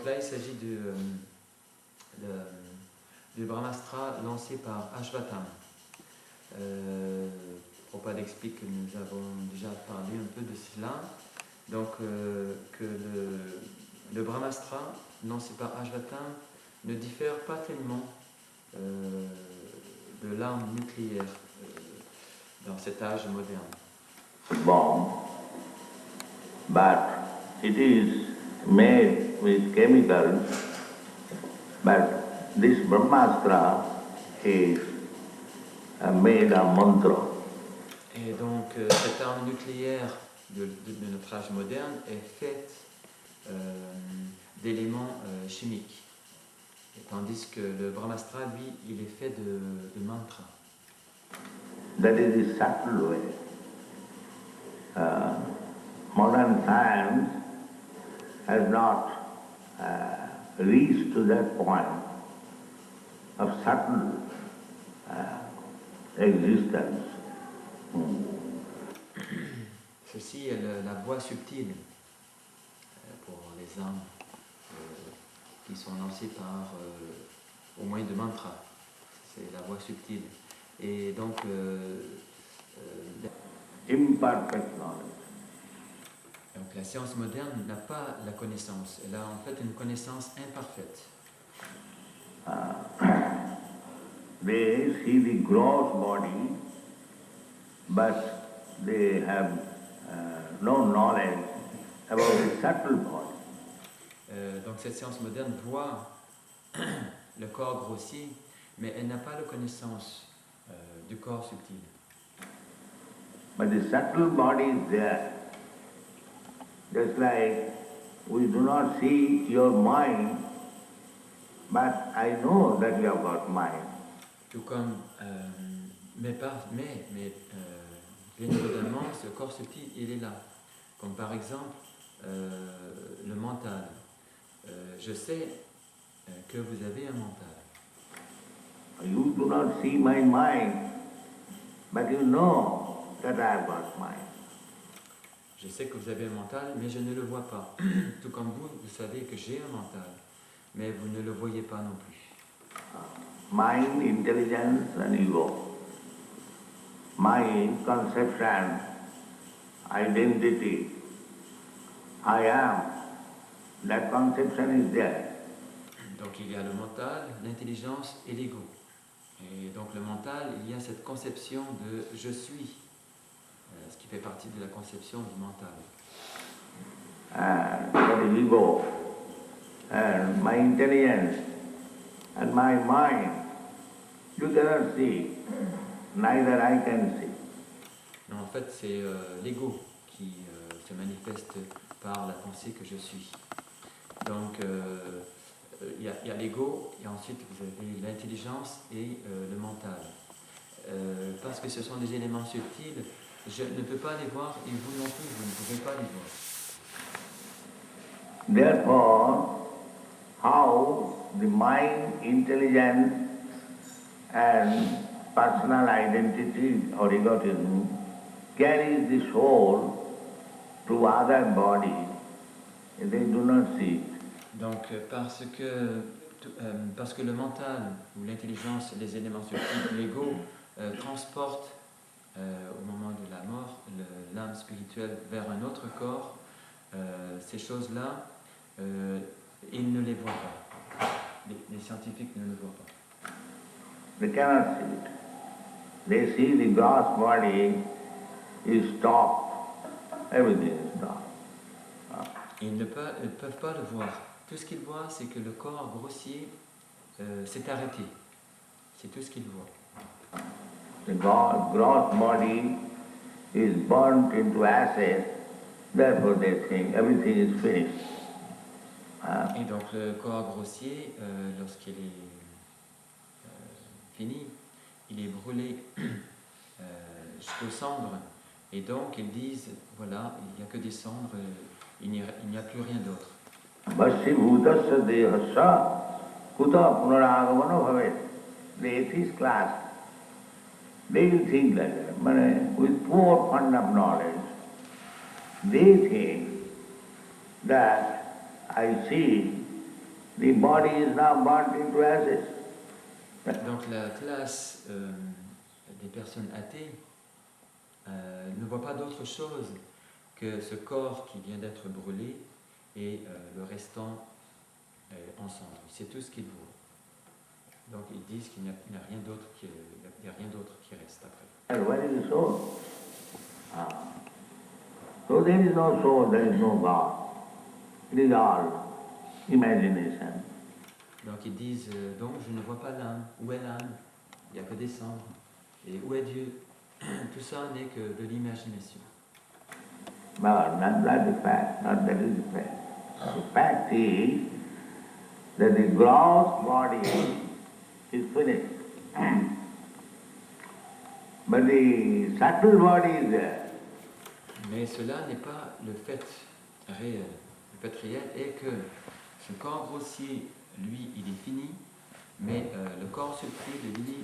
donc là, il s'agit du Brahmastra lancé par Ashvathama. Prabhupada explique que nous avons déjà parlé un peu de cela. Donc, que le Brahmastra lancé par Ashvathama ne diffère pas tellement de l'arme nucléaire dans cet âge moderne. Bomb, but it is made with chemicals, but this Brahmastra is made of mantra. Et donc, cette arme nucléaire de notre âge moderne est faite d'éléments chimiques. Et tandis que le Brahmastra, lui, il est fait de mantra. That is the subtle way. Modern science has not reached to that point of subtle existence. Ceci est la voie subtile pour les âmes qui sont lancées par au moins de mantras. C'est la voie subtile. Et donc, Imperfect knowledge. donc la science moderne n'a pas la connaissance. Elle a en fait une connaissance imparfaite. They see the gross body, but they have no knowledge about the subtle body. Donc cette science moderne voit le corps grossier, mais elle n'a pas la connaissance du corps subtil. But the subtle body is there. Just like we do not see your mind, but I know that you have got mind. Tout comme, bien évidemment, ce corps subtil, il est là. Comme par exemple, le mental. Je sais que vous avez un mental. You do not see my mind, but you know that I have got mind. Je sais que vous avez un mental, mais je ne le vois pas. Tout comme vous, vous savez que j'ai un mental, mais vous ne le voyez pas non plus. Mind, intelligence and ego. My conception, identity, I am, that conception is there. Donc il y a le mental, l'intelligence et l'ego. Et donc le mental, il y a cette conception de « je suis », ce qui fait partie de la conception du mental. That is ego, and my intelligence and my mind, you cannot see, neither I can see. Non, en fait, c'est l'ego qui se manifeste par la pensée que je suis. Donc, il y a l'ego, et ensuite vous avez l'intelligence et le mental. Parce que ce sont des éléments subtils, je ne peux pas les voir, et vous non plus, vous ne pouvez pas les voir. Therefore, how the mind, intelligence and personal identity or egotism carries the soul to other bodies, they do not see it. Donc, parce que le mental ou l'intelligence, les éléments subtils, l'ego, transportent au moment de la mort l'âme spirituelle vers un autre corps, ces choses-là, ils ne les voient pas. Les scientifiques ne le voient pas. They cannot see it. They see the gross body is stopped, everything is stopped. Ils ne peuvent pas le voir. Tout ce qu'ils voient, c'est que le corps grossier s'est arrêté. C'est tout ce qu'ils voient. The gross body is burnt into ashes, therefore they think everything is finished. Et donc le corps grossier, lorsqu'il est fini, il est brûlé jusqu'aux cendres. Et donc ils disent, voilà, il n'y a que des cendres, il n'y a plus rien d'autre. Vasibhutasya dehasya kuta punaragavana bhavet. The atheist class, they will think like that. But with poor fund of knowledge, they think that I see The body is now burnt into ashes. Donc la classe des personnes athées ne voit pas d'autre chose que ce corps qui vient d'être brûlé et le restant en cendres. C'est tout ce qu'ils voient. Donc ils disent qu'il n'y a rien d'autre qui reste après. And where is the soul? So there is no soul, there is no God. It is all imagination. Donc ils disent, donc je ne vois pas l'âme. Où est l'âme? Il n'y a que des cendres. Et où est Dieu? Tout ça n'est que de l'imagination. No, not that is the fact, not that is the fact. The fact is that the gross body is finished. But the subtle body is there. Mais cela n'est pas le fait réel. Le fait réel est que ce corps grossier, lui, il est fini, mais le corps subtil, lui,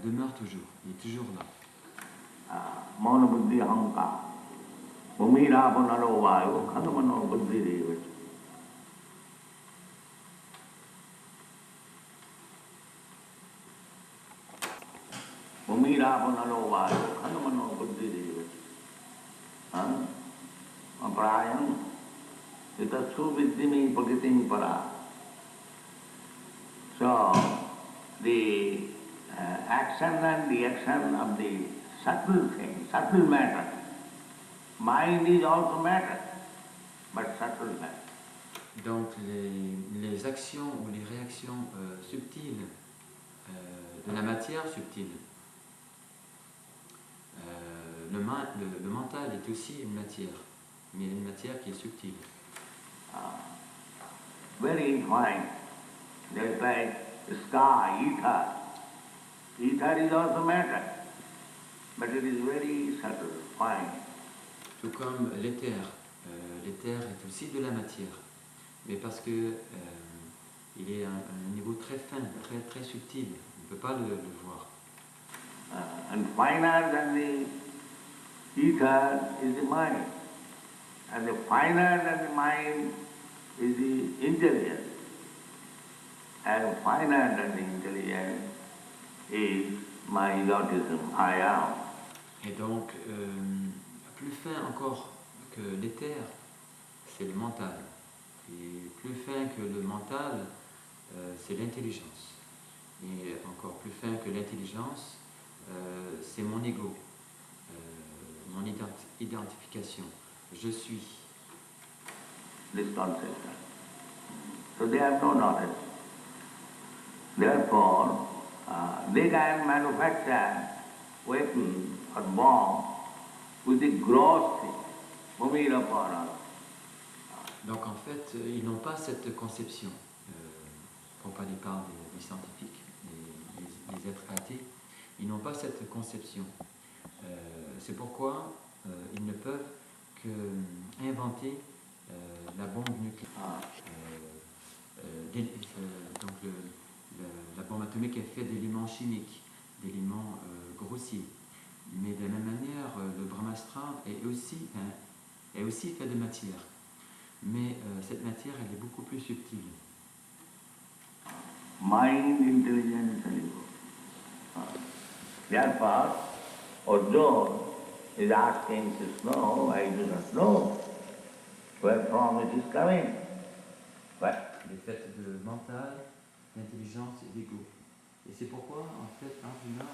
demeure toujours. Il est toujours là. Mona buddhi ahankara. Bhumirapo naro vayu khandamano buddhi devati. Bhumirapo naro vayu khandamano buddhi devati. Prayam itatsu viddhimi prakitim para. So, the action and reaction of the subtle thing, subtle matter. Mind is also matter, but subtle matter. Donc les actions ou les réactions subtiles de la matière subtile, le mental est aussi une matière, mais une matière qui est subtile. Very fine. Just like sky, ether. Ether is also matter, but it is very subtle, fine. Tout comme l'éther. L'éther est aussi de la matière, mais parce que il est à un niveau très fin, très, très subtil. On ne peut pas le voir. And finer than the ether is the mind. And the finer than the mind is the intelligence. And finer than the intelligence is my egotism, I am. Et donc, plus fin encore que l'éther, c'est le mental. Et plus fin que le mental, c'est l'intelligence. Et encore plus fin que l'intelligence, c'est mon ego, mon identification. Je suis. This concept. So they have no knowledge. Therefore, they can manufacture weapons or bomb with the gross thing, Bhumira Purana. Donc en fait, ils n'ont pas cette conception, pour parler par des scientifiques, les êtres athées, ils n'ont pas cette conception. C'est pourquoi ils ne peuvent qu'inventer la bombe nucléaire. Donc la bombe atomique est faite d'éléments chimiques, d'éléments grossiers. Mais de la même manière, le Brahmastra est aussi fait de matière. Mais cette matière, elle est beaucoup plus subtile. Mind, intelligence, and ego. Therefore, Arjuna is asking Krishna, I do not know where from it is coming. But Elle est faite de mental, d'intelligence et d'ego. Et c'est pourquoi, en fait, Arjuna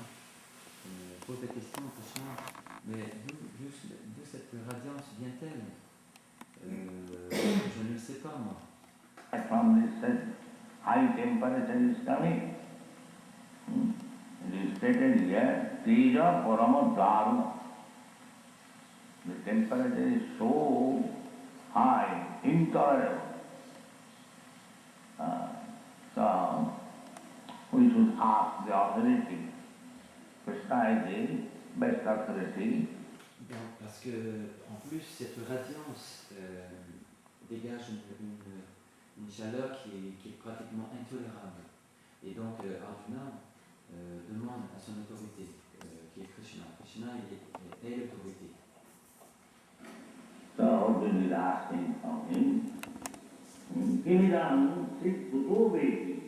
pose la question à Krishna, mais d'où cette radiance vient-elle? Je ne le sais pas, moi. from this high temperature is coming. It is stated here, Tija Parama Dharma. The temperature is so high, intolerable. So, we should ask the authority. Krishna is the best authority. Parce que, en plus, cette radiance dégage une chaleur qui est pratiquement intolérable. Et donc, Arjuna demande à son autorité, qui est Krishna. Krishna est l'autorité. So, we will ask him from him. Kimiram sit Putuveti.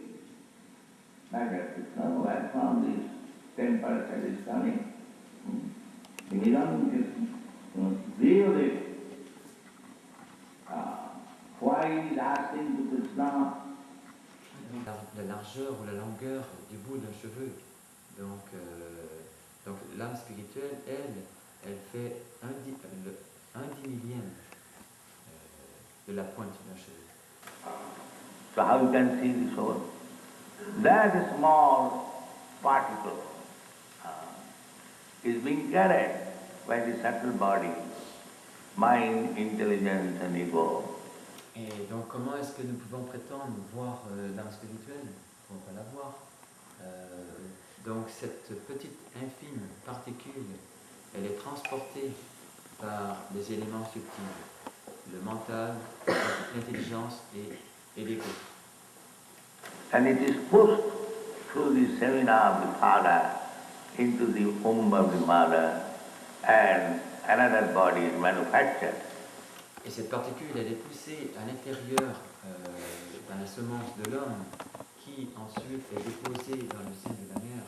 Like that, Krishna, where from this temple that is coming. Kimiram is really why he is asking to Krishna. La largeur ou la longueur du bout d'un cheveu. Donc, donc l'âme spirituelle, elle fait un dix millième de la pointe d'un cheveu. So how you can see the soul? That small particle is being carried by the subtle body, mind, intelligence and ego. Et donc comment est-ce que nous pouvons prétendre voir l'âme spirituelle? Nous ne pouvons pas la voir. Donc cette petite infime particule, elle est transportée par les éléments subtils, le mental, l'intelligence et l'ego. And it is pushed through the semina of the father into the womb of the mother, and another body is manufactured. Et cette particule, elle est poussée à l'intérieur dans la semence de l'homme, qui ensuite est déposée dans le sein de la mère,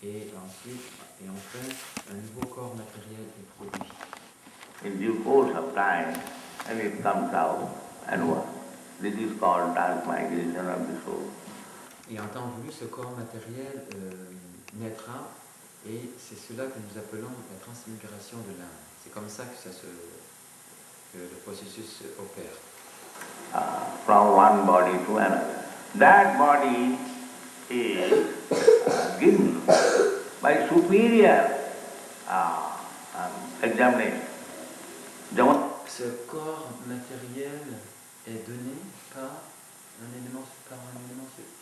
et enfin, un nouveau corps matériel est produit. In due course of time, and it comes out and what? This is called transmigration of the soul. Et en temps voulu, ce corps matériel naîtra, et c'est cela que nous appelons la transmigration de l'âme. C'est comme ça que le processus opère. From one body to another. That body is given by superior examination. Ce corps matériel est donné par un élément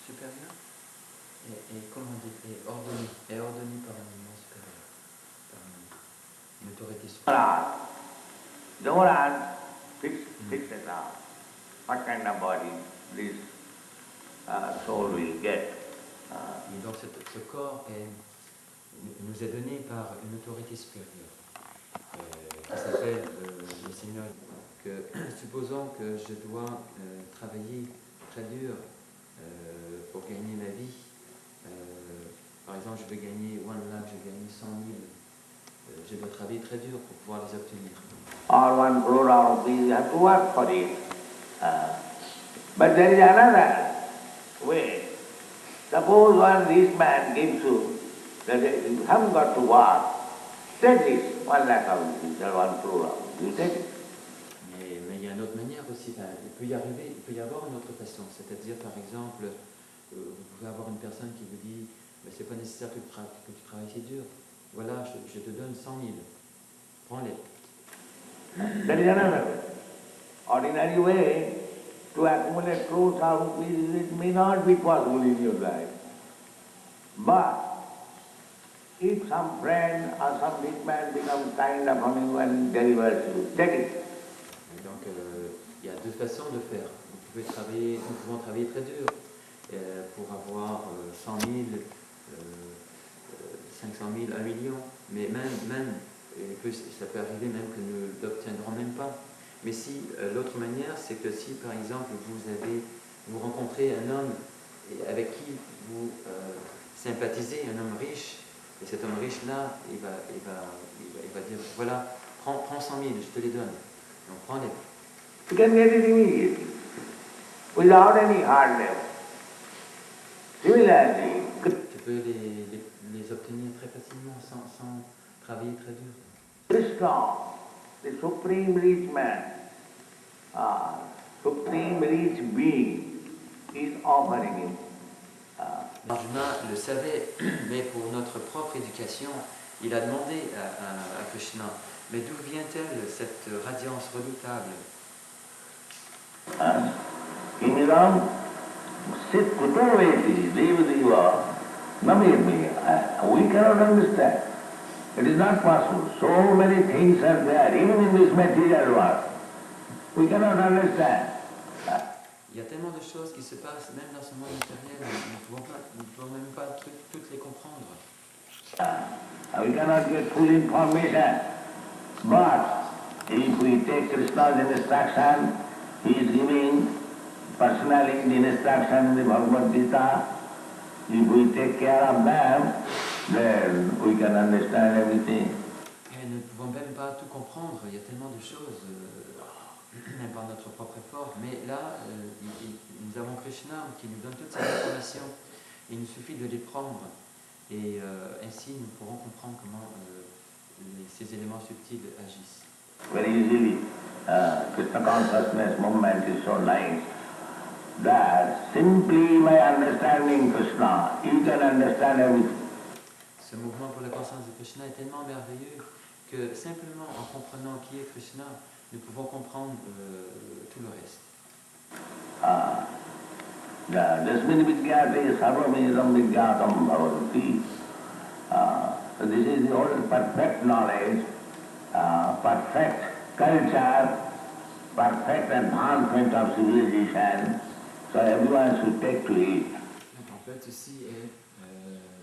supérieur est ordonné par un élément supérieur, par une autorité supérieure. Jamaraj fixed it out. What kind of body this soul will get. Et donc ce corps nous est donné par une autorité supérieure qui s'appelle le Seigneur. Supposons que je dois travailler très dur pour gagner ma vie. Par exemple, je veux gagner 1 lakh, je veux gagner 100 000. Je dois travailler très dur pour pouvoir les obtenir. Or 1 crore of rupees, you have to work for it. But there is another way. Suppose one rich man gives you that you haven't got to work, take this 1 lakh of rupees or 1 crore of rupees, you take it. Mais il y a une autre manière aussi. Enfin, il peut y avoir une autre façon. C'est-à-dire, par exemple, vous pouvez avoir une personne qui vous dit mais c'est pas nécessaire que tu travailles si dur. Voilà, je te donne 100 000. Prends-les. That is another way. Ordinary way to accumulate crores of rupees, it may not be possible in your life. But if some friend or some rich man becomes kind upon you and delivers you, take it. Et donc, il y a deux façons de faire. Nous pouvons travailler très dur pour avoir 100 000, 500 000, 1 million, mais même ça peut arriver même que nous ne l'obtiendrons même pas. Mais si l'autre manière, c'est que si par exemple vous rencontrez un homme avec qui vous sympathisez, un homme riche, et cet homme riche-là, il va dire voilà, prends 100 000, je te les donne. Donc prends-les. You can get it immediately, without any hard labor. Similarly, Tu peux les obtenir très facilement sans travailler très dur. Krishna, the supreme rich man, supreme rich being, is offering him. Arjuna le savait, mais pour notre propre éducation, il a demandé à Krishna, mais d'où vient-elle cette radiance redoutable? Kimiram sit kutaveti devadeva namirmi. We cannot understand. It is not possible. So many things are there, even in this material world. We cannot understand. Il y a tellement de choses qui se passent, même dans ce monde matériel, nous ne pouvons même pas toutes les comprendre. We cannot get full information. But if we take Krishna's instruction, he is giving personally the instruction in the Bhagavad Gita, if we take care of them, then we can understand everything. Et nous ne pouvons même pas tout comprendre, il y a tellement de choses, même par notre propre effort. Mais là, nous avons Krishna qui nous donne toutes ces informations. Il nous suffit de les prendre. Et ainsi, nous pourrons comprendre comment ces éléments subtils agissent. Very easily, Krishna consciousness movement is so nice that simply by understanding Krishna, you can understand everything. Ce mouvement pour la conscience de Krishna est tellement merveilleux que simplement en comprenant qui est Krishna, nous pouvons comprendre tout le reste. Jasmin vidyate sarvamidam vidyatam bhavati. So this is the whole perfect knowledge, perfect culture, perfect advancement of civilization. So everyone should take to it. Donc en fait, ceci est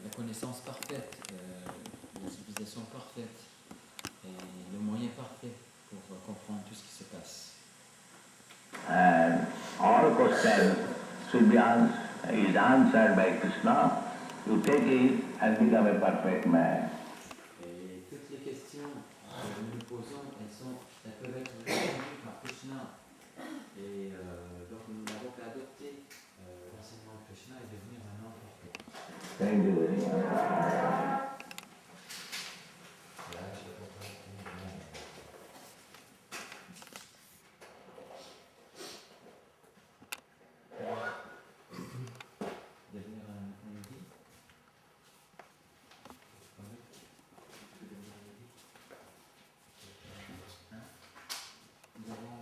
la connaissance parfaite, la civilisation parfaite et le moyen parfait pour comprendre tout ce qui se passe. And all questions should be answered by Krishna. You take it and become a perfect man. Et toutes les questions que nous nous posons, elles peuvent être répondues par Krishna. Et donc nous n'avons qu'à adopter l'enseignement de Krishna et devenir un homme parfait. Thank you very much. Devenir un yogi. Nous avons,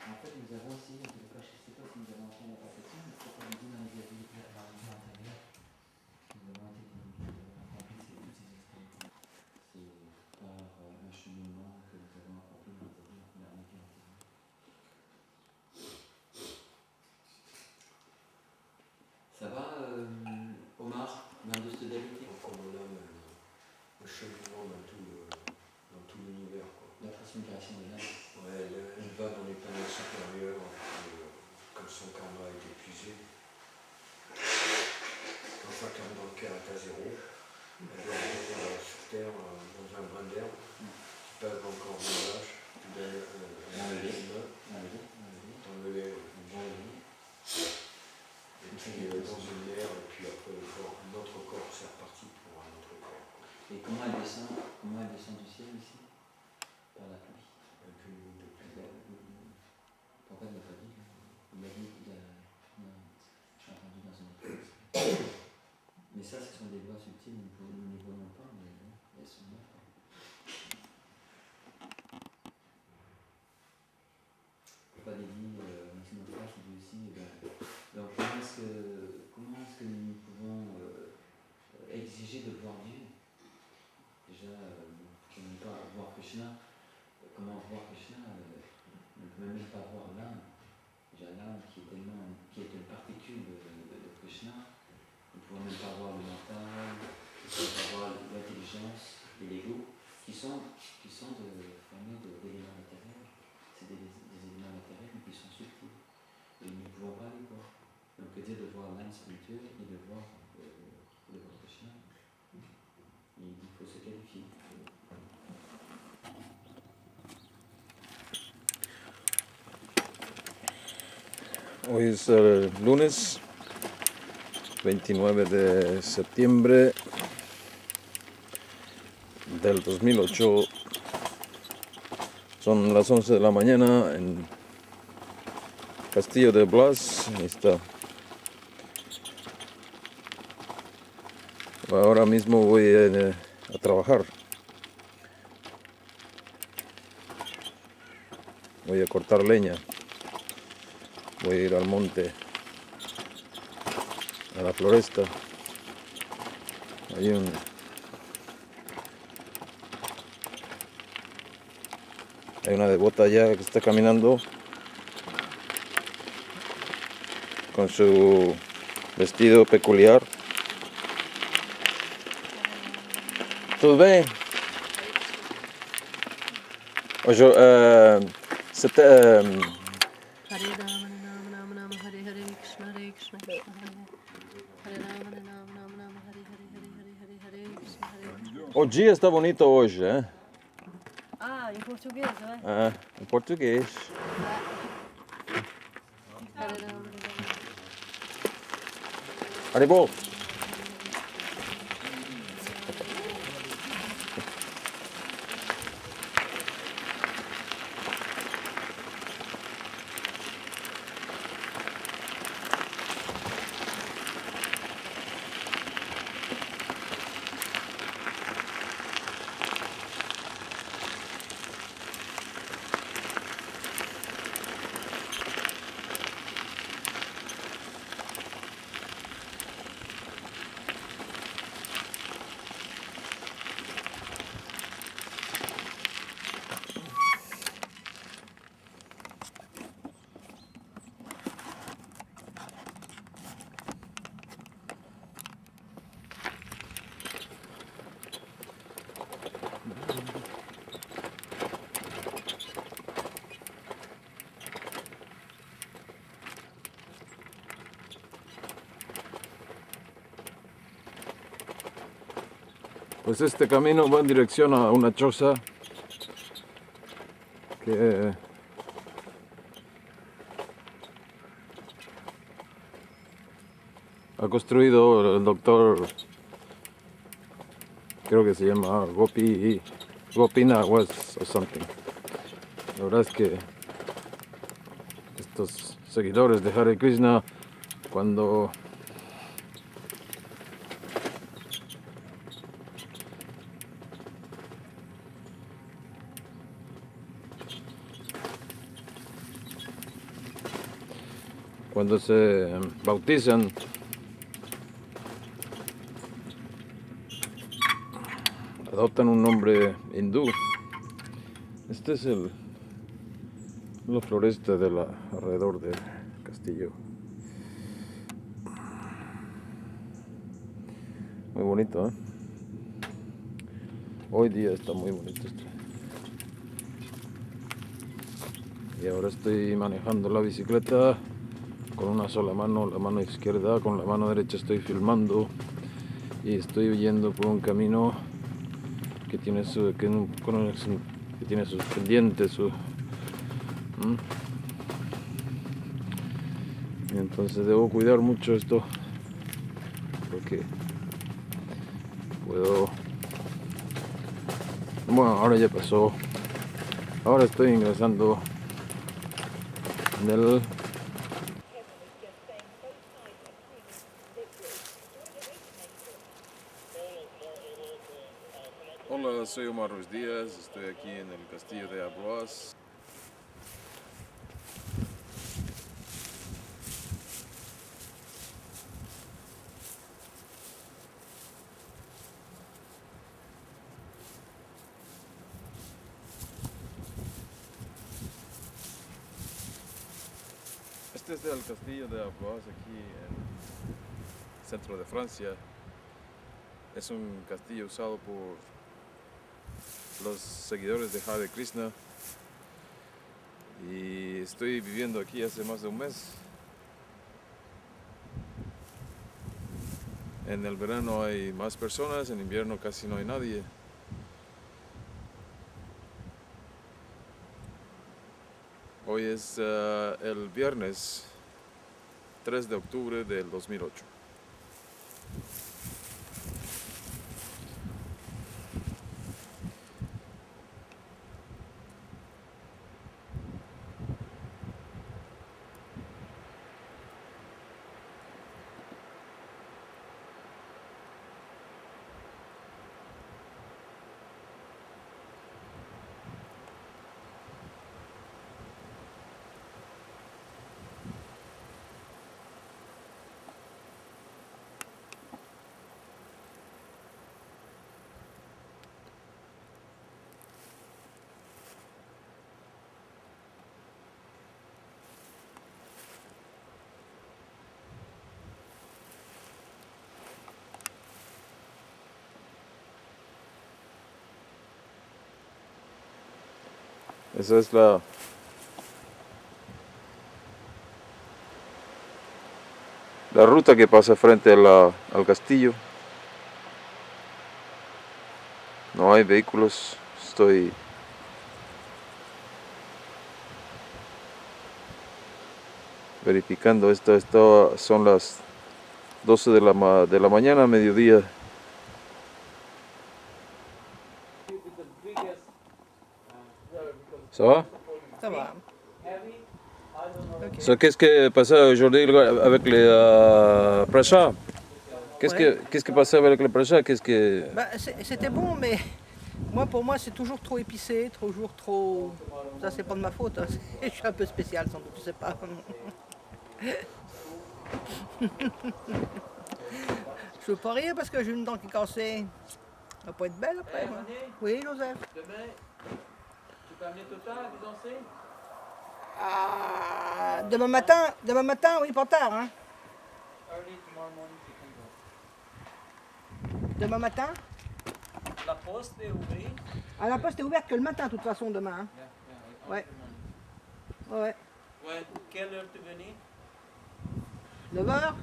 en fait, nous avons aussi, je ne sais pas si nous avons fait la perfection, mais c'est comme dit dans les avis antérieurs, nous avons accompli tous ces expériences. C'est par un cheminement que nous avons accompli dans les avis antérieurs. Ça va, Omar, dans de stabilité? Comme on a un cheminement dans tout l'univers. La transmigration de l'âme. Ouais, elle va dans les planètes supérieures, comme son karma est épuisé. Quand sa karma dans le cœur est à zéro, elle doit revenir sur Terre dans un brin d'herbe qui passe encore un village, qui donne un humain, dans le lait, et puis dans une mer, et puis après un autre corps, c'est reparti pour un autre corps. Et comment elle descend du ciel ici? Par la pluie. Pourquoi il ne l'a pas dit? Il l'a dit, j'ai entendu dans une autre place. Mais ça, ce sont des voix subtiles, nous ne les voyons pas, mais elles sont là. Pas dit, dans une autre phrase, il dit aussi, donc comment est-ce que nous pouvons exiger de voir Dieu? Déjà, pour ne pas voir Krishna, comment voir Krishna? On ne peut même pas voir l'âme. Déjà l'âme qui est une particule de Krishna. On ne peut même pas voir le mental, on ne peut pas voir l'intelligence et l'ego, qui sont formés d'éléments matériels. C'est des éléments matériels mais qui sont subtils. Et nous ne pouvons pas les voir. Donc que dire de voir l'âme spirituelle et de voir Krishna? Il faut se qualifier. Hoy es el lunes 29 de septiembre del 2008. Son las 11 de la mañana en Castillo de Blas. Ahí está. Ahora mismo voy a trabajar. Voy a cortar leña. Voy a ir al monte, a la floresta. Hay una devota allá que está caminando con su vestido peculiar. Tudo bem? Hoje, c'était... Krishna, Hare Krishna, Krishna Hare Rama, Rama, Hare Krishna, Hare Krishna. O dia está bonito hoje, hein? Ah, em português, não é? Ah, em português. Hare Rama, Haribol. Pues este camino va en dirección a una choza que ha construido el doctor, creo que se llama Gopinath o something. La verdad es que estos seguidores de Hare Krishna, cuando se bautizan, adoptan un nombre hindú. Este es la floresta alrededor del castillo. Muy bonito, ¿eh? Hoy día está muy bonito esto. Y ahora estoy manejando la bicicleta con una sola mano, la mano izquierda, con la mano derecha estoy filmando y estoy yendo por un camino que tiene sus pendientes, y entonces debo cuidar mucho esto porque bueno, ahora ya pasó, ahora estoy ingresando en el Hola, soy Omar Ruiz Díaz, estoy aquí en el castillo de Abroas. Este es el castillo de Abroas aquí en el centro de Francia. Es un castillo usado por los seguidores de Hare Krishna y estoy viviendo aquí hace más de un mes. En el verano hay más personas, en invierno casi no hay nadie. Hoy es el viernes 3 de octubre del 2008. Esa es la ruta que pasa frente al castillo. No hay vehículos, estoy verificando. Esto son las 12 de la mañana, mediodía. Ça va? Ça va. So, qu'est-ce qui passait aujourd'hui avec les prachas? Qu'est-ce qui passait avec les prachas? Bah, c'était bon, mais pour moi, c'est toujours trop épicé, toujours trop. Ça, c'est pas de ma faute. Hein. Je suis un peu spécial, sans doute, je sais pas. Je veux pas rire parce que j'ai une dent qui est cassée. Ça va pas être belle après. Moi. Oui, Joseph. Demain, tu peux amener Tota à danser? Ah, demain matin, oui, pas tard. Hein. Early tomorrow morning you can go. Demain matin. La poste est ouverte. Ah, la poste est ouverte que le matin, de toute façon, demain. Hein. Ouais. Ouais. Ouais, quelle heure tu venais? 9h.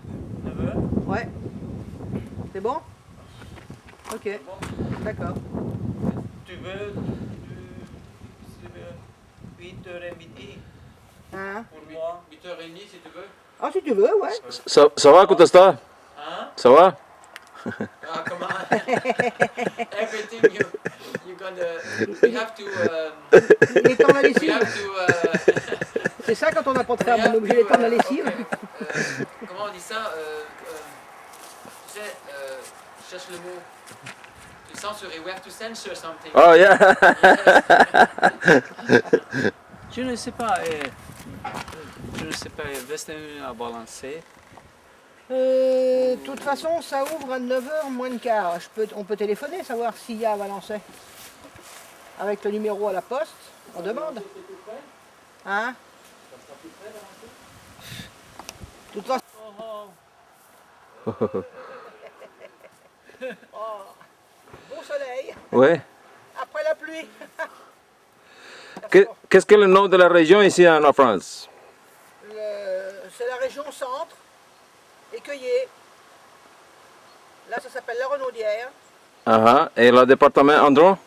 9h? Ouais. C'est bon? Ok. D'accord. Tu veux 8h30 Hein? pour moi? 8h30 si tu veux. Ah, si tu veux, ouais. Ça va, Contesta? Hein? Ça va? Ah, come on. Everything you gonna. We have to. Les temps de la We lessive. have to. C'est ça quand on n'a pas de femme, on est obligé les temps de la lessive. Comment on dit ça? Tu sais, cherche le mot. Tu censurer. We have to censor something. Oh yeah. Je ne sais pas. Je ne sais pas. Reste à balancer. De toute façon, ça ouvre à 9h moins le quart. On peut téléphoner, savoir s'il y a à Valençay. Avec le numéro à la poste, on demande. Hein? De toute façon. Oh, bon soleil, Ouais. après la pluie. Qu'est-ce que le nom de la région ici en France? C'est la région centre, Écueillé. Là, ça s'appelle la Renaudière, Et le département Andron?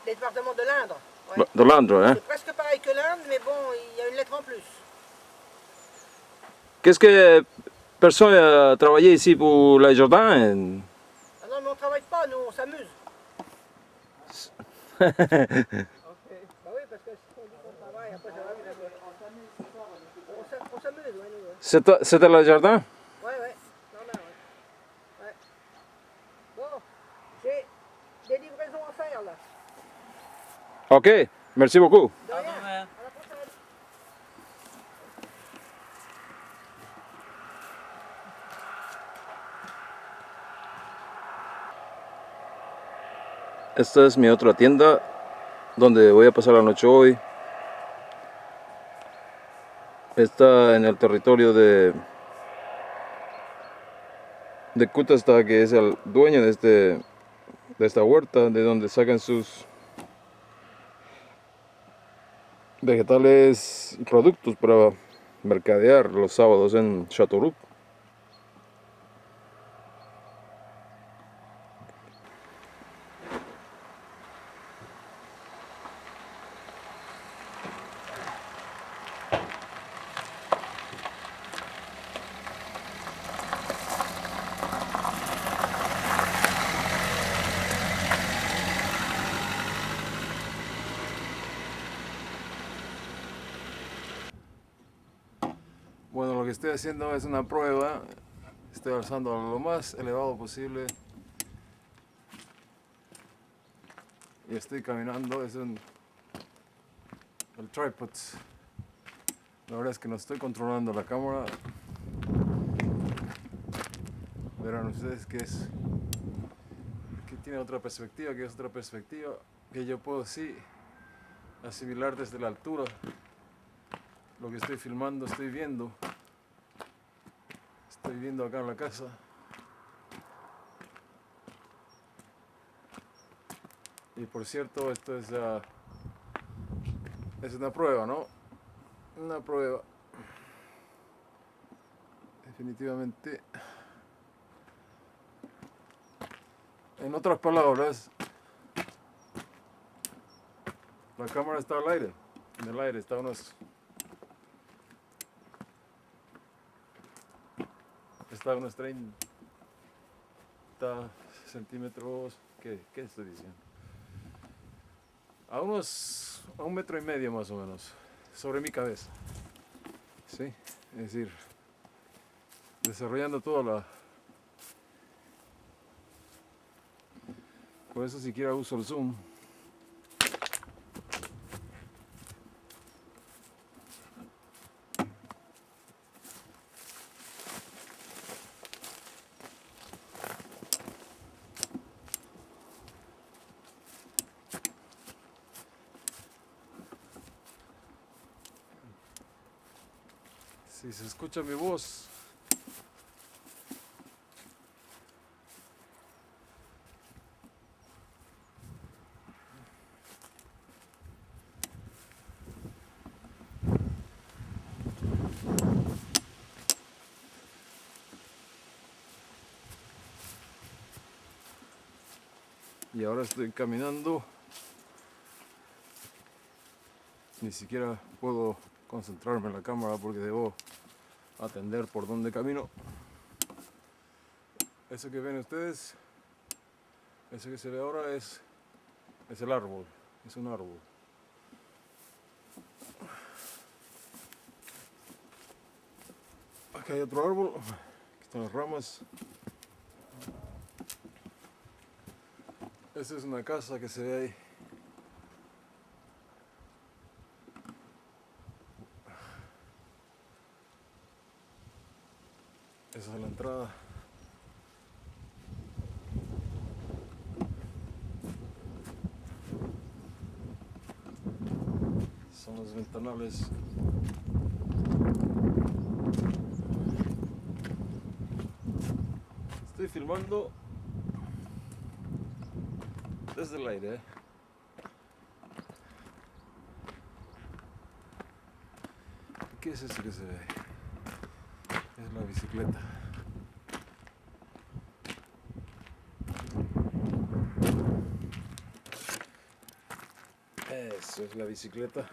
département de l'Indre. Ouais. De l'Andre, hein? C'est presque pareil que l'Inde, mais bon, il y a une lettre en plus. Qu'est-ce que personne a travaillé ici pour le Jourdain? Ah non, mais on travaille pas, nous, on s'amuse. Bah oui, parce que si on dit qu'on travaille, après ça va, on s'amuse, ouais, nous. Ouais, C'était le Jourdain? ouais. Normal, ouais. Ouais. Bon, j'ai des livraisons à faire, là. Ok, merci beaucoup. De rien. demain. À la prochaine. Esta es mi otra tienda donde voy a pasar la noche hoy. Está en el territorio de Kutasta, que es el dueño de esta huerta, de donde sacan sus vegetales y productos para mercadear los sábados en Châteauroux. Bueno, lo que estoy haciendo es una prueba. Estoy alzando lo más elevado posible. Y estoy caminando. Es el tripod. La verdad es que no estoy controlando la cámara. Verán ustedes que tiene otra perspectiva, que es otra perspectiva que yo puedo sí asimilar desde la altura. Lo que estoy filmando, estoy viendo acá en la casa. Y por cierto, esto es una prueba, ¿no? Una prueba. Definitivamente. En otras palabras, la cámara está al aire. En el aire está a unos 30 centímetros. ¿Qué estoy diciendo? A 1,5 metros más o menos sobre mi cabeza. Sí, es decir, desarrollando toda la... Por eso siquiera uso el zoom. Si se escucha mi voz, y ahora estoy caminando, ni siquiera puedo concentrarme en la cámara porque debo atender por donde camino. Eso que ven ustedes, eso que se ve ahora es el árbol, es un árbol. Acá hay otro árbol, aquí están las ramas. Esta es una casa que se ve ahí. Esa es la entrada. Son los ventanales. Estoy filmando desde el aire. ¿Qué es eso que se ve? Es la bicicleta. Eso es la bicicleta.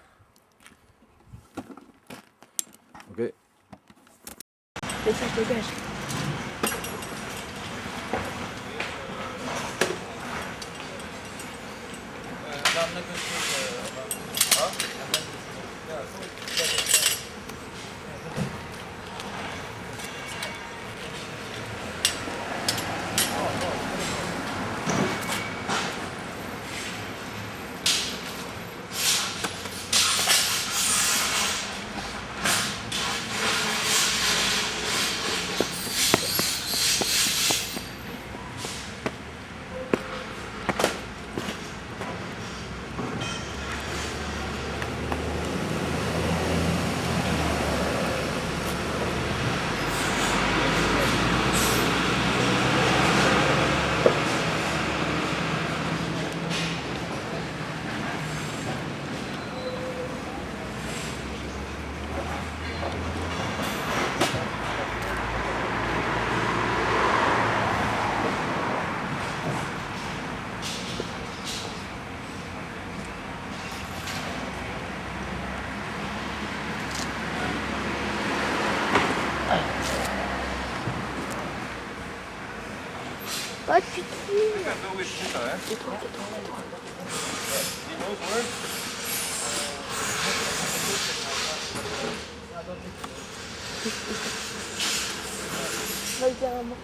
Ok. This is the dish. What you do? Vediamo.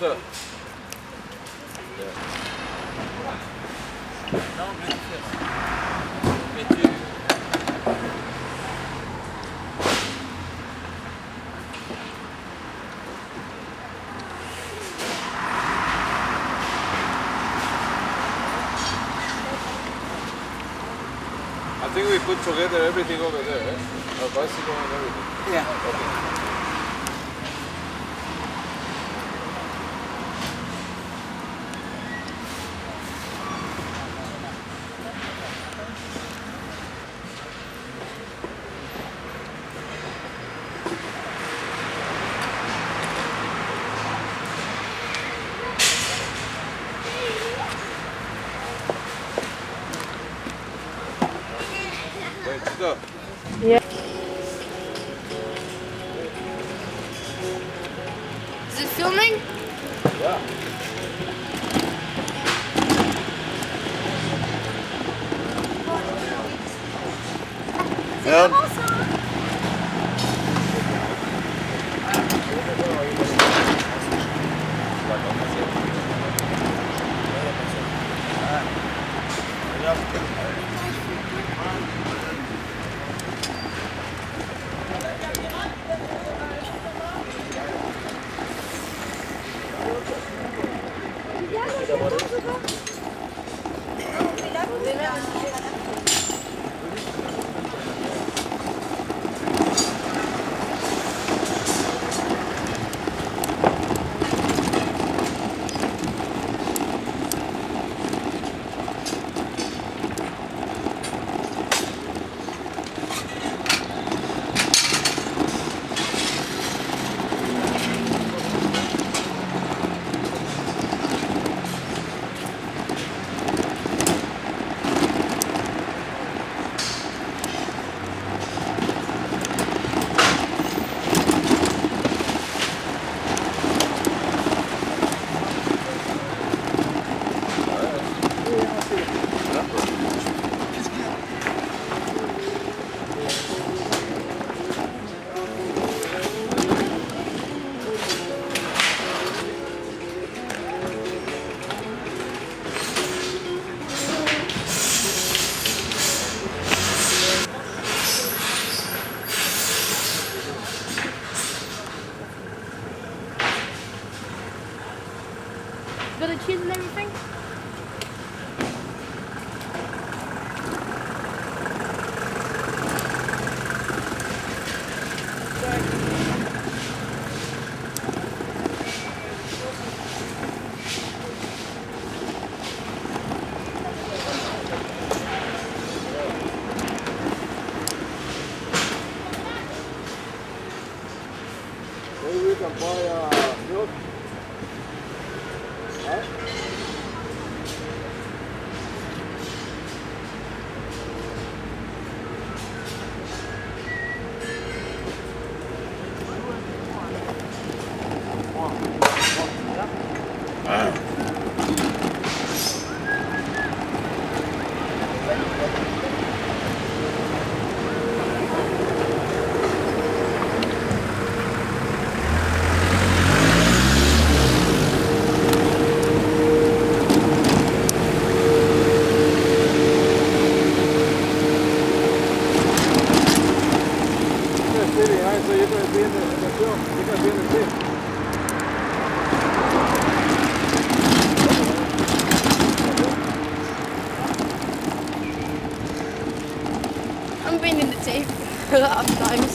sister. Non, mais mais tu... I think we put together everything over there, eh? Our bicycle and everything. Yeah. Okay. Hey, sister. Is it filming? Yeah. Got the cheese and everything? Maybe we can buy milk. Huh? I'm bending the tape a lot of times.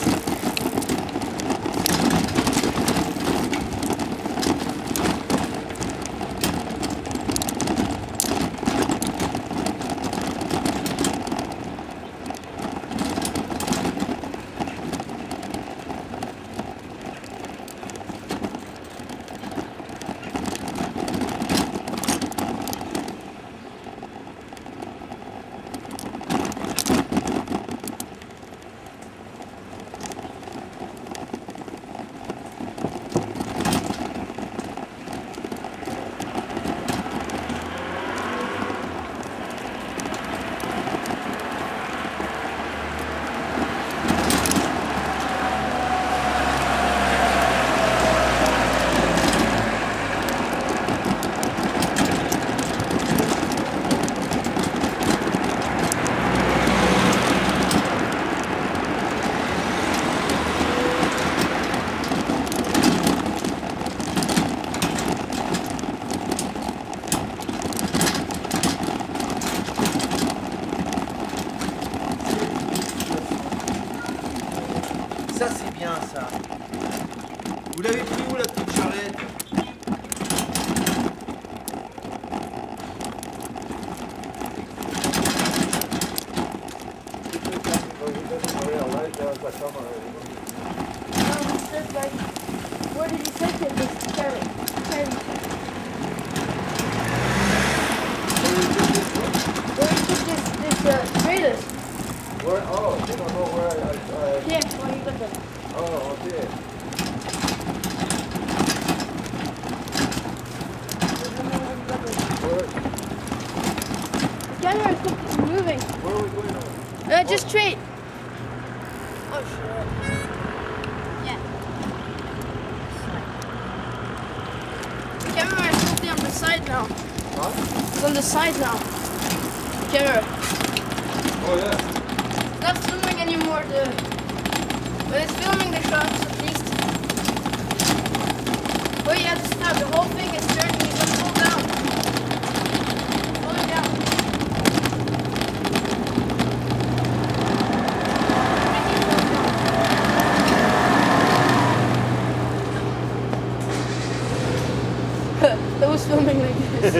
Ça c'est bien ça. Vous l'avez pris où la petite charrette? Where did you take it? This ferry. Where you took this trailers? Where? Oh, you don't know where Yeah, where you got them. Oh, okay. The camera is moving. Where are we going now? Just straight. Oh shit. Yeah. The camera is totally on the side now. Huh? It's on the side now. Camera. Oh yeah. It's not filming anymore but it's filming the shots at least. Oh yeah, stop. The whole thing is turning. You can pull down. Pull it down. That was filming like this.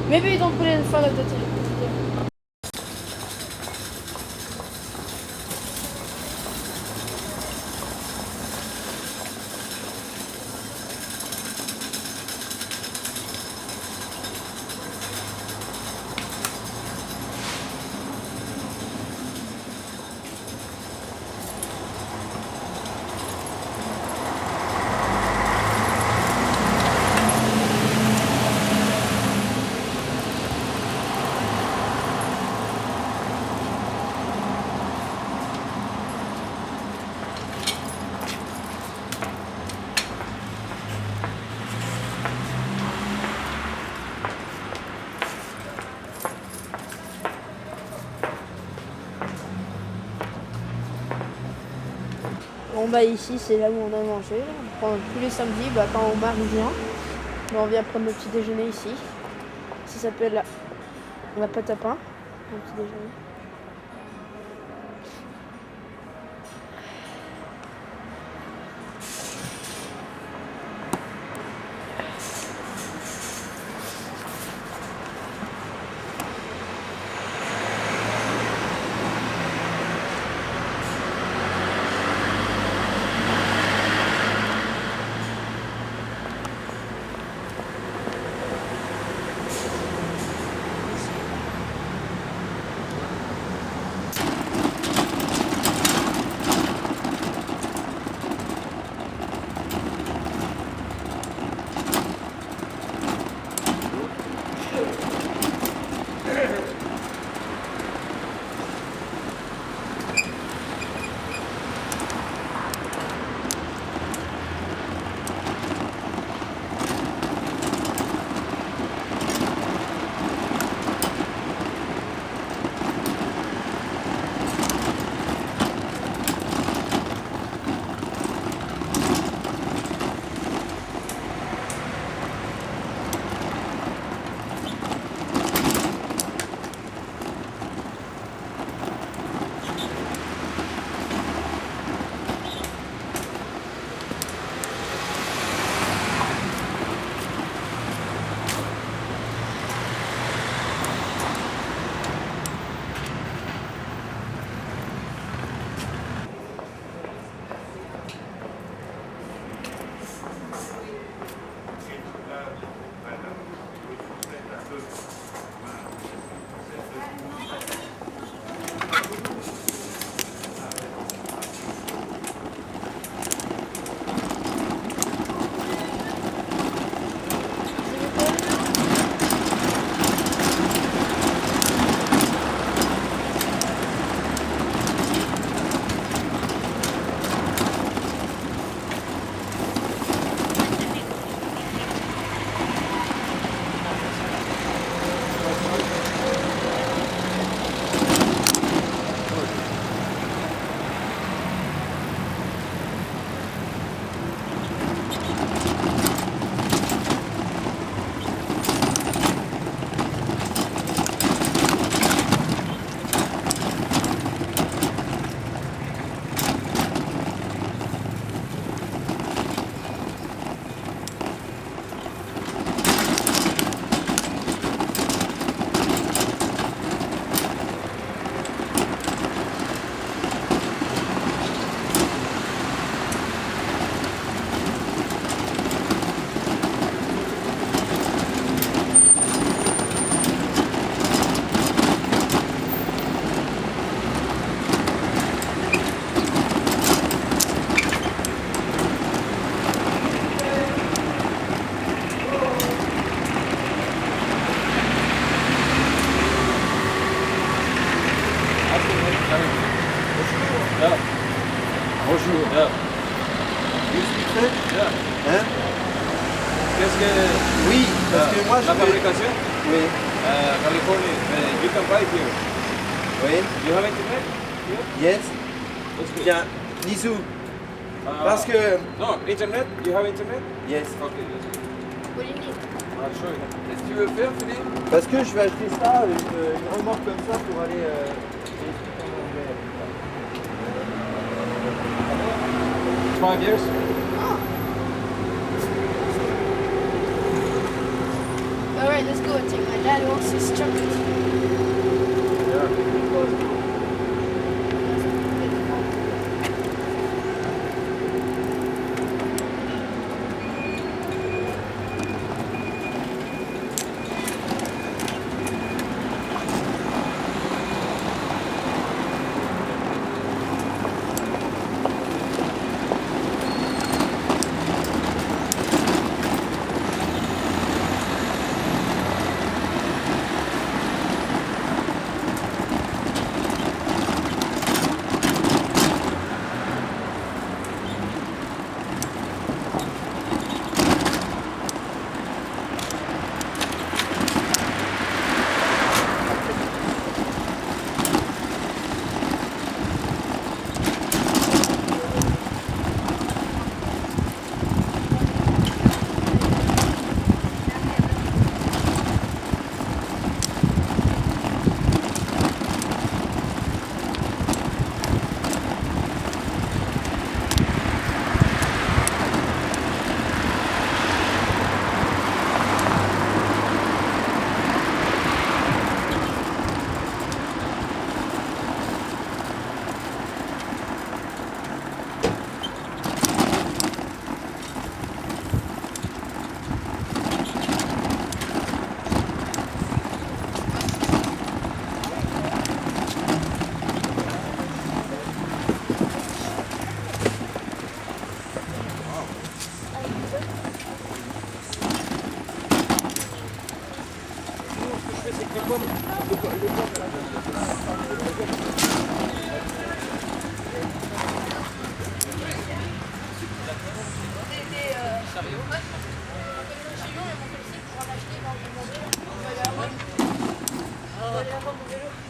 Maybe you don't put it in front of the TV. Bon bah ici c'est là où on a mangé. Tous les samedis, quand Omar vient, on vient prendre le petit déjeuner ici. Ça s'appelle la pâte à pain, le petit déjeuner. Yeah. Bonjour. Yeah. You speak French? Yeah. Hein? Qu'est-ce que... Oui, parce que moi je La vais... fabrication? Oui. Californie. You can buy here. Oui. You have internet? Here? Yes. That's good. Tiens, Nisou. Parce que... No, internet? You have internet? Yes. Okay, yes. What do you need? I'll show you. Qu'est-ce que tu veux faire, Philippe? Parce que je vais acheter ça, une remorque comme ça pour aller... en anglais. 5 years? Alright, let's go. I think my dad wants his chocolate.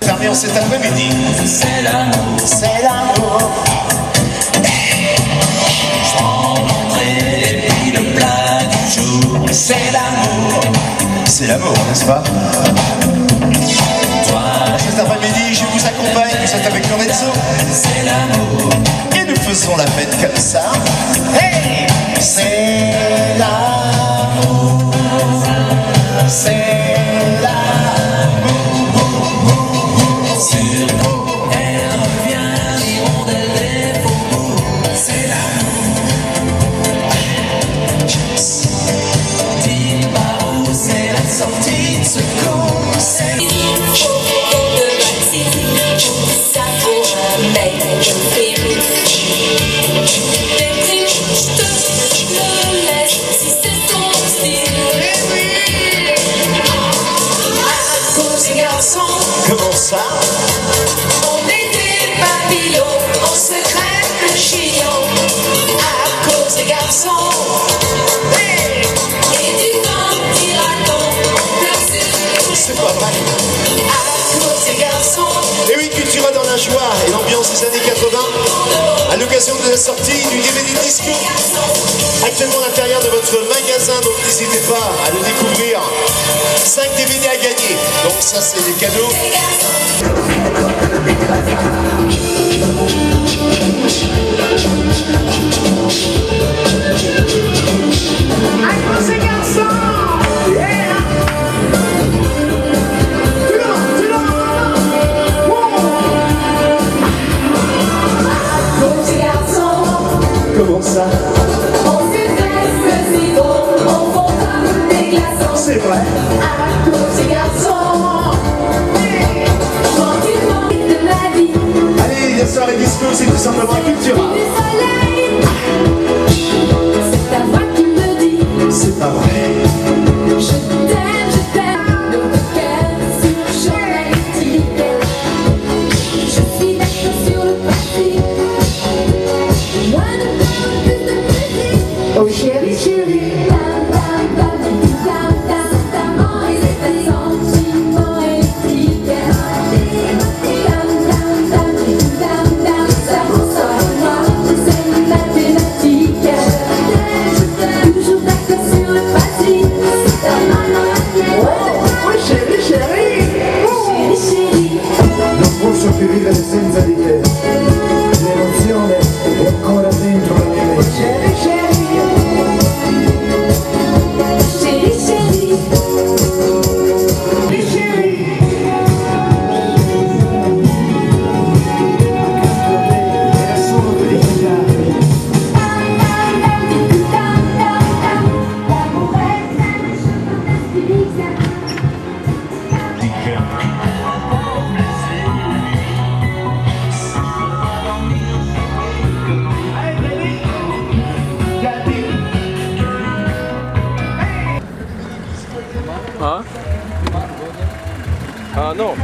Fermé en cet après-midi. C'est l'amour, c'est l'amour. Je prendrai le plat du jour. C'est l'amour. C'est l'amour, n'est-ce pas? Cet après-midi, je vous accompagne, vous êtes avec Lorenzo. C'est l'amour. Et nous faisons la fête comme ça. Hey! C'est l'amour. C'est l'amour. Elle revient, l'hirondelle des faubourgs. C'est l'amour. Dis-moi où c'est la sortie de secours. C'est ça pour un mec, je fais je te le laisse si c'est ton style. À cause des garçons. Comment ça? On est des papillons, on se crève le chignon. À cause des garçons. Hey! Et du vent qui raconte, c'est pas mal. À cause des garçons. Et oui, Cultura dans la joie et l'ambiance des années 80 à l'occasion de la sortie du DVD disco actuellement à l'intérieur de votre magasin, donc n'hésitez pas à le découvrir. 5 DVD à gagner, donc ça c'est des cadeaux. À cause des garçons. Comment ça? On se reste si bon, on fond comme des glaçons. C'est vrai. À cause des garçons. Quand tu manques de ma vie. Allez, les soirées disco, c'est tout simplement Cultura. Du soleil. C'est ta voix qui me dit. C'est pas vrai. Je t'aime, notre cœur sur champ d'activité. Je suis vivere senza di te. L'emozione è ancora dentro la mia mente. Sherry, Sherry, Sherry, Sherry, Sherry. Accanto a te era solo felicità. Ah? Ah, no.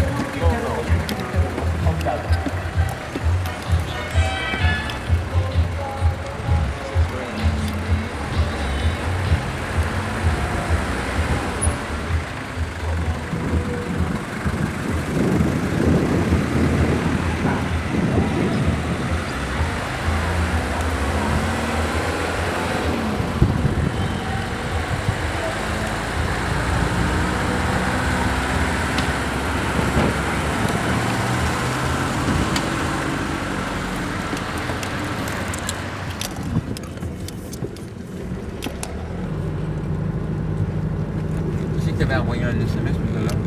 Je sais que tu avais envoyé un SMS tout à l'heure.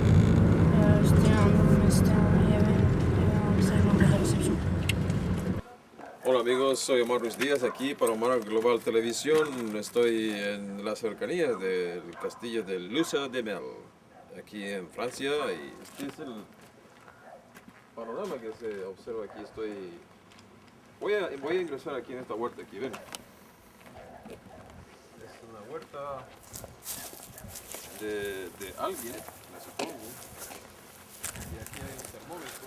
Il y avait un message de la réception. Hola amigos, soy Omar Ruiz Díaz aquí para Omar Global Televisión. Estoy en la cercanía del castillo de Lusa de Mel, aquí en Francia. Y este es el panorama que se observa aquí. Voy a ingresar aquí en esta huerta, aquí ven. Es una huerta de alguien, me supongo. Y aquí hay un termómetro.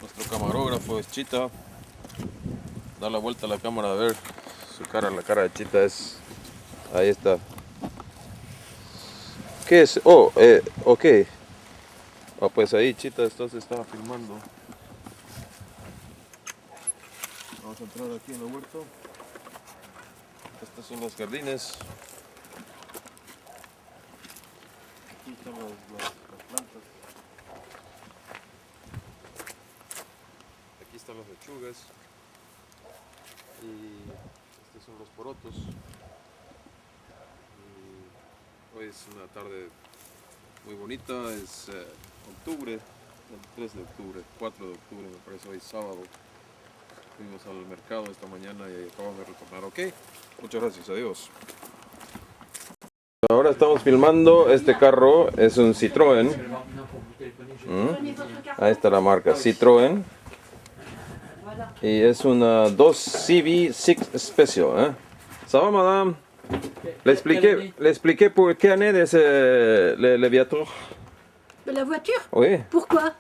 Nuestro camarógrafo es Chita. Da la vuelta a la cámara a ver su cara. La cara de Chita es... Ahí está. ¿Qué es? Oh, ok. Oh, pues ahí Chita entonces estaba filmando. Vamos a entrar aquí en la huerta. Estos son los jardines. Aquí están las plantas. Aquí están las lechugas. Y estos son los porotos. Y hoy es una tarde muy bonita, es octubre, el 3 de octubre, 4 de octubre me parece, hoy sábado. Fuimos al mercado esta mañana y acabamos de retornar. Ok, muchas gracias, adiós. Ahora estamos filmando este carro, es un Citroën. Ahí está la marca, Citroën. Y es una 2 CV6 Special. Ça va, madame? Le expliqué pour quelle année le Viator. La voiture? Oui. Pourquoi?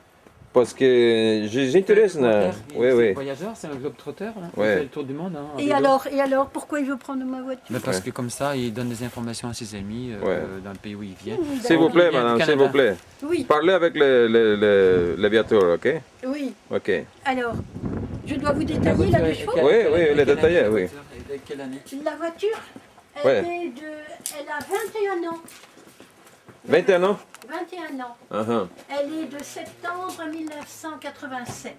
Parce que j'intéresse. Oui, oui. Voyageur, c'est un globe-trotteur. Hein. Ouais. Il fait le tour du monde. Hein, en Et vélo. alors, pourquoi il veut prendre ma voiture? Mais parce que comme ça, il donne des informations à ses amis dans le pays où il vient. S'il vous plaît, madame, s'il vous plaît. Oui. Parlez avec le Viator, ok? Oui. Ok. Alors, je dois vous détailler la deux choses? Oui, oui, les détaillés, oui. De quelle année? La voiture, Ouais. elle a 21 ans. 21 ans? 21 ans. Uh-huh. Elle est de septembre 1987.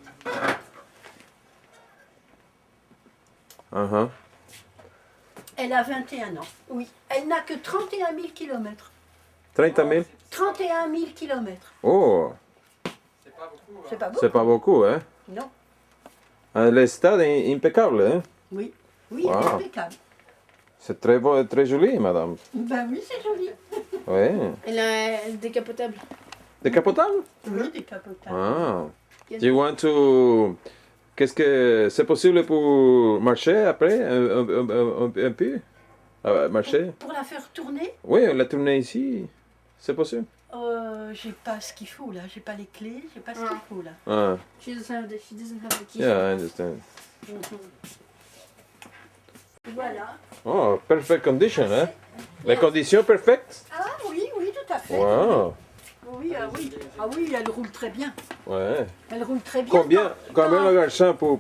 Uh-huh. Elle a 21 ans, oui. Elle n'a que 31 000 km. 30 000? 31 000 km. Oh, C'est pas beaucoup? c'est pas beaucoup, hein? Non. L'état est impeccable, hein? Oui. Oui, Wow. elle est impeccable. C'est très beau, très joli, madame. Ben oui, c'est joli. Oui. Elle est décapotable. Décapotable? Oui, décapotable. Ah. Do you want to... Qu'est-ce que... C'est possible pour marcher après, un peu? Marcher? Pour la faire tourner, Oui, la tourner ici. C'est possible? j'ai pas ce qu'il faut là, j'ai pas les clés, j'ai pas ce qu'il faut là. Ah. She doesn't have the keys. Yeah, I understand. Voilà. Oh, perfect condition, hein? Les conditions parfaites? Ah oui, oui, tout à fait. Wow. Oui, ah oui. Ah oui, elle roule très bien. Ouais. Elle roule très bien. Combien le argent pour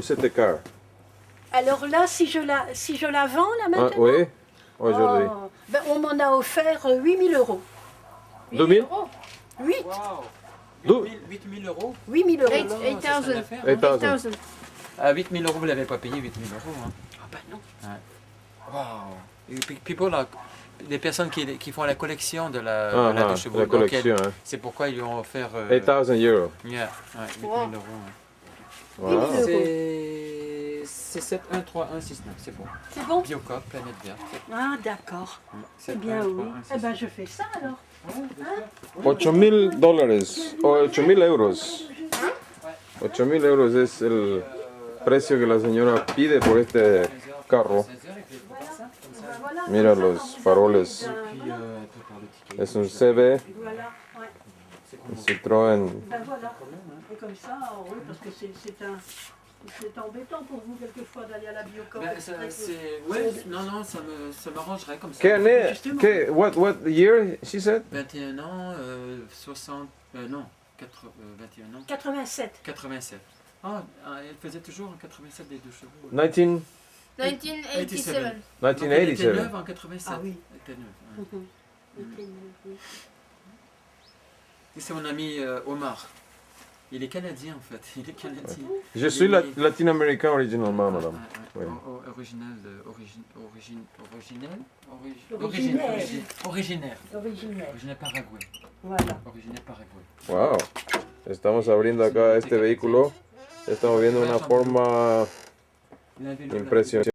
cette car? Alors là, si je la vends là Ah, maintenant, oui, aujourd'hui. ben, on m'en a offert 8 000 euros. 2000 euros. 8, Dou- 8 000 euros. 8 000 euros. 8 Oh, ça serait 8,000. l'affaire, hein. 8000. À 8 000 euros, vous ne l'avez pas payé 8 000 euros. Hein. Ah ben non. Wow. Et puis pour les personnes qui font la collection de la Ah, de chevaux, la donc collection, hein. c'est pourquoi ils lui ont offert 8000 euros. yeah, ouais, 8 000 Wow. euros. Voilà. C'est 713169, c'est bon. C'est bon? Biocop, planète verte. Ah d'accord. C'est bien, oui. Eh ben je fais ça alors. $8,000 o 8,000 euros. 8,000 euros es el precio que la señora pide por este carro. Mira los faroles. Es un CB, Voilà, ouais. un Citroën. Ben voilà. Et comme ça, oui, parce que c'est embêtant pour vous quelquefois d'aller à la biocop. Ouais, non, ça m'arrangerait comme ça. ¿Qué année? ¿Qué? What year she said? 21 ans, 60, non, 21 ans, 87. 87. Ah, elle faisait toujours en 87 des deux chevaux. 19, 1987. Donc, elle était 1987. neuve en 87. Ah oui. Elle était neuve. Ouais. Mhm. Et c'est mon ami Omar. Il est canadien en fait. Il est canadien. Je suis latino-américain originellement, madame. Ouais, Oui. Originaire Originaire. Paraguay. Voilà. Originaire Paraguay. Wow. Estamos abriendo acá este vehículo. Estamos viendo una forma Il avait le- impresionante.